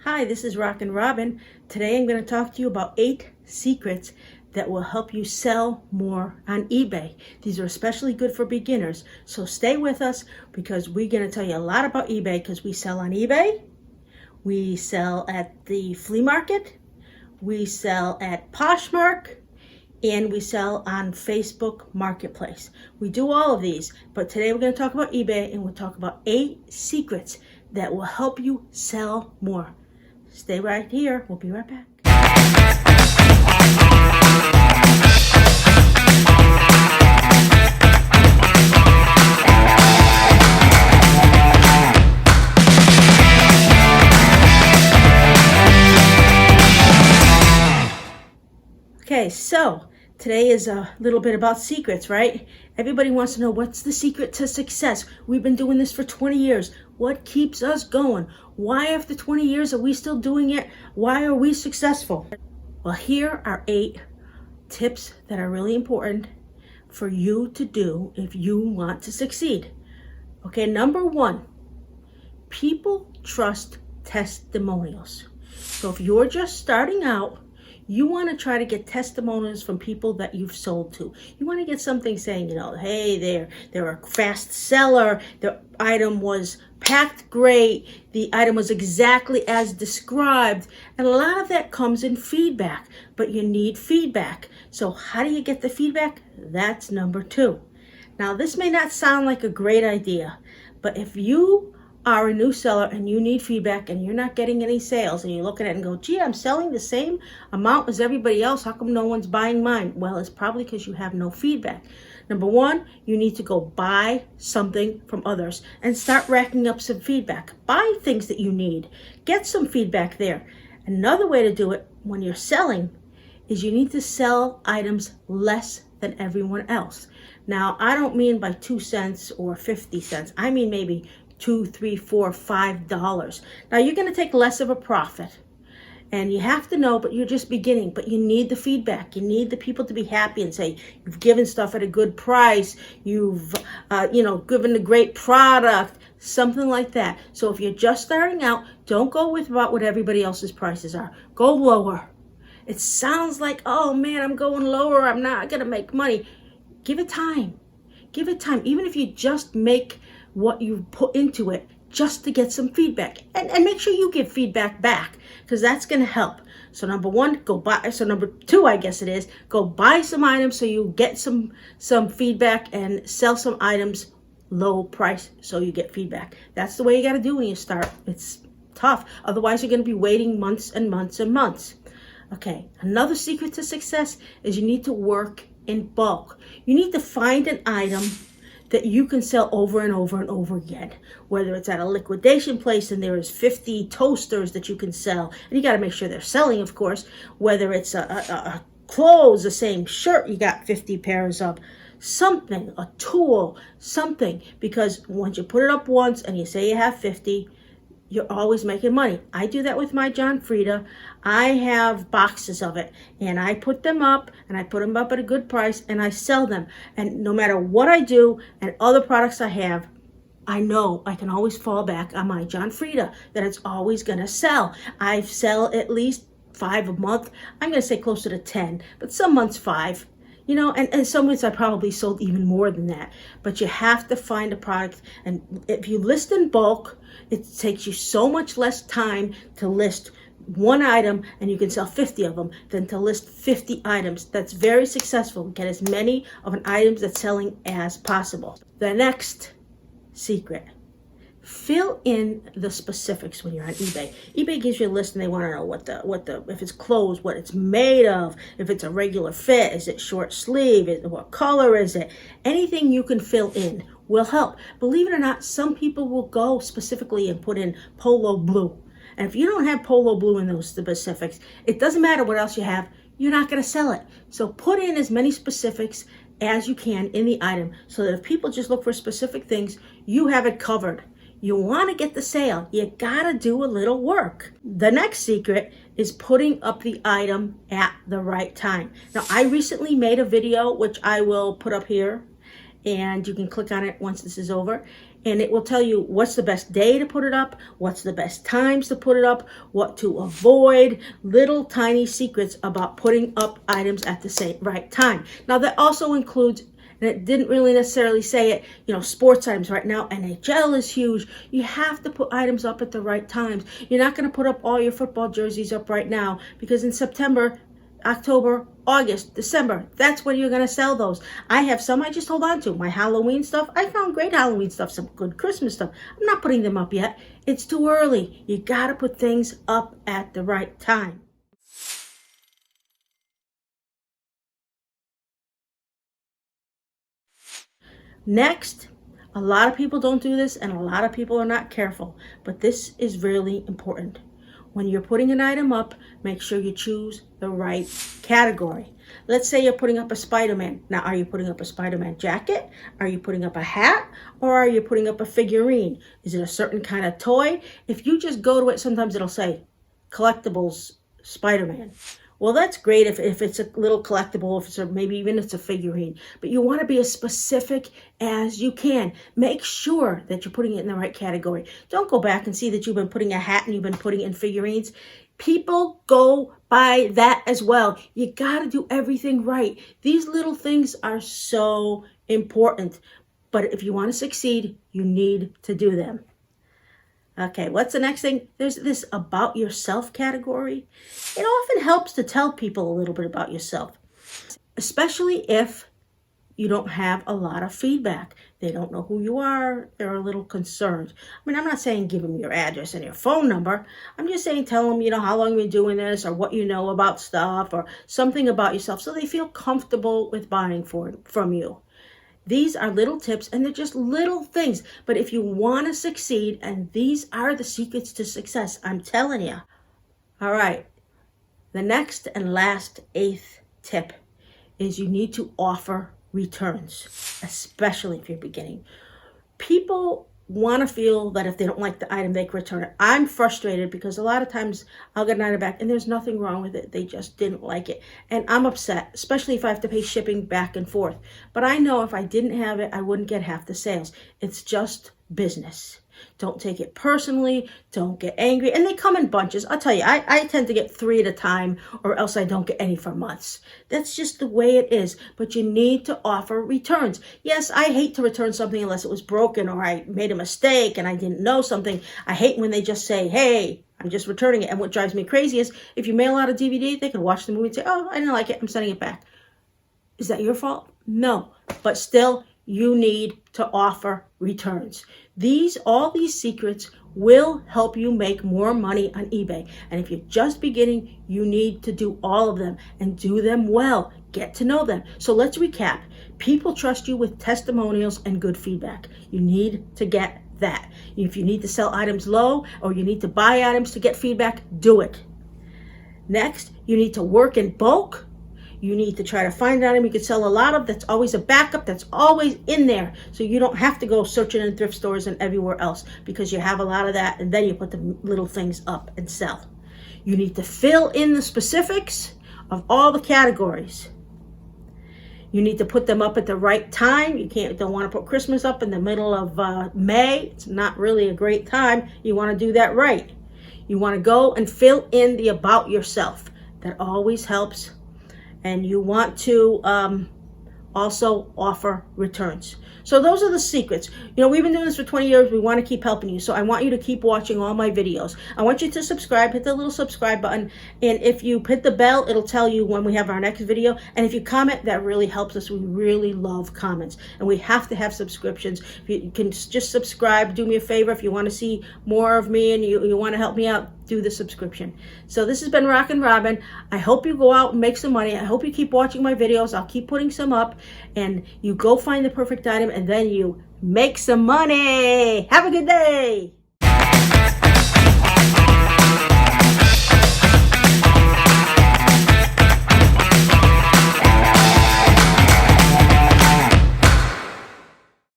Hi, this is Rockin' Robin. Today I'm going to talk to you about 8 secrets that will help you sell more on eBay. These are especially good for beginners. So stay with us because we're going to tell you a lot about eBay because we sell on eBay, we sell at the flea market, we sell at Poshmark, and we sell on Facebook Marketplace. We do all of these, but today we're going to talk about eBay and we'll talk about 8 secrets that will help you sell more. Stay right here. We'll be right back. Okay, so today is a little bit about secrets, right? Everybody wants to know what's the secret to success. We've been doing this for 20 years. What keeps us going? Why after 20 years are we still doing it? Why are we successful? Well, here are 8 tips that are really important for you to do if you want to succeed. Okay, number 1, people trust testimonials. So if you're just starting out, you want to try to get testimonials from people that you've sold to. You want to get something saying, hey, they're a fast seller. The item was packed great. The item was exactly as described. And a lot of that comes in feedback, but you need feedback. So how do you get the feedback? That's number 2. Now, this may not sound like a great idea, but if you are a new seller and you need feedback and you're not getting any sales and you look at it and go, gee, I'm selling the same amount as everybody else. How come no one's buying mine? Well, it's probably because you have no feedback. Number 1, you need to go buy something from others and start racking up some feedback. Buy things that you need. Get some feedback there. Another way to do it when you're selling is you need to sell items less than everyone else. Now, I don't mean by 2 cents or 50 cents. I mean maybe $2, $3, $4, $5. Now you're going to take less of a profit, and you have to know, but you're just beginning. But you need the feedback. You need the people to be happy and say you've given stuff at a good price. You've given a great product, something like that. So if you're just starting out, don't go with about what everybody else's prices are. Go lower. It sounds like, oh man, I'm going lower. I'm not going to make money. Give it time. Give it time. Even if you just make what you put into it just to get some feedback, and make sure you give feedback back, because that's going to help. So number 1, go buy. So number 2, I guess it is, go buy some items so you get some feedback, and sell some items low price so you get feedback. That's the way you got to do when you start. It's tough. Otherwise, you're going to be waiting months and months and months. Okay, another secret to success is you need to work in bulk. You need to find an item that you can sell over and over and over again. Whether it's at a liquidation place and there is 50 toasters that you can sell, and you got to make sure they're selling, of course. Whether it's a clothes, the same shirt you got 50 pairs of, something, a tool, something. Because once you put it up once and you say you have 50, you're always making money. I do that with my John Frieda. I have boxes of it, and I put them up, and I put them up at a good price, and I sell them. And no matter what I do and other products I have, I know I can always fall back on my John Frieda, that it's always going to sell. I sell at least 5 a month. I'm going to say closer to 10, but some months 5. And some months I probably sold even more than that. But you have to find a product. And if you list in bulk, it takes you so much less time to list one item and you can sell 50 of them than to list 50 items. That's very successful. Get as many of an items that's selling as possible. The next secret: fill in the specifics when you're on eBay. eBay gives you a list and they want to know if it's clothes, what it's made of, if it's a regular fit, is it short sleeve, what color is it? Anything you can fill in will help. Believe it or not, some people will go specifically and put in polo blue. And if you don't have polo blue in those specifics, it doesn't matter what else you have, you're not going to sell it. So put in as many specifics as you can in the item so that if people just look for specific things, you have it covered. You want to get the sale, you gotta do a little work. The next secret is putting up the item at the right time. Now, I recently made a video, which I will put up here, and you can click on it once this is over. and it will tell you what's the best day to put it up, what's the best times to put it up, what to avoid, little tiny secrets about putting up items at the right time. Now that also includes, and it didn't really necessarily say it, sports items. Right now, NHL is huge. You have to put items up at the right times. You're not going to put up all your football jerseys up right now, because in September, October, August, December, that's when you're going to sell those. I have some I just hold on to. My Halloween stuff, I found great Halloween stuff, some good Christmas stuff. I'm not putting them up yet. It's too early. You got to put things up at the right time. Next, a lot of people don't do this, and a lot of people are not careful, but this is really important. When you're putting an item up, make sure you choose the right category. Let's say you're putting up a Spider-Man. Now, are you putting up a Spider-Man jacket? Are you putting up a hat? Or are you putting up a figurine? Is it a certain kind of toy? If you just go to it, sometimes it'll say collectibles Spider-Man. Well, that's great if it's a little collectible, maybe even it's a figurine. But you want to be as specific as you can. Make sure that you're putting it in the right category. Don't go back and see that you've been putting a hat and you've been putting in figurines. People go by that as well. You got to do everything right. These little things are so important. But if you want to succeed, you need to do them. Okay, what's the next thing? There's this about yourself category. It often helps to tell people a little bit about yourself, especially if you don't have a lot of feedback. They don't know who you are. They're a little concerned. I'm not saying give them your address and your phone number. I'm just saying tell them, how long you've been doing this, or what you know about stuff, or something about yourself, so they feel comfortable with buying from you. These are little tips, and they're just little things. But if you want to succeed, and these are the secrets to success, I'm telling you. All right. The next and last 8th tip is you need to offer returns, especially if you're beginning. People want to feel that if they don't like the item, they can return it. I'm frustrated because a lot of times I'll get an item back and there's nothing wrong with it. They just didn't like it. And I'm upset, especially if I have to pay shipping back and forth. But I know if I didn't have it, I wouldn't get half the sales. It's just business. Don't take it personally. Don't get angry. And they come in bunches. I'll tell you, I tend to get 3 at a time, or else I don't get any for months. That's just the way it is. But you need to offer returns. Yes, I hate to return something unless it was broken, or I made a mistake and I didn't know something. I hate when they just say, hey, I'm just returning it. And what drives me crazy is if you mail out a DVD, they can watch the movie and say, oh, I didn't like it, I'm sending it back. Is that your fault? No. But still, you need to offer returns. All these secrets will help you make more money on eBay. And if you're just beginning, you need to do all of them and do them well. Get to know them. So let's recap. People trust you with testimonials and good feedback. You need to get that. If you need to sell items low, or you need to buy items to get feedback, do it. Next, you need to work in bulk. You need to try to find an item you can sell a lot of. That's always a backup. That's always in there. So you don't have to go searching in thrift stores and everywhere else, because you have a lot of that, and then you put the little things up and sell. You need to fill in the specifics of all the categories. You need to put them up at the right time. Don't want to put Christmas up in the middle of May. It's not really a great time. You want to do that right. You want to go and fill in the about yourself. That always helps. And you want to also offer returns. So those are the secrets. We've been doing this for 20 years. We want to keep helping you. So I want you to keep watching all my videos. I want you to subscribe. Hit the little subscribe button. And if you hit the bell, it'll tell you when we have our next video. And if you comment, that really helps us. We really love comments. And we have to have subscriptions. If you can just subscribe. Do me a favor. If you want to see more of me and you want to help me out, do the subscription. So this has been Rockin' Robin. I hope you go out and make some money. I hope you keep watching my videos. I'll keep putting some up. And you go find the perfect item, and then you make some money. Have a good day.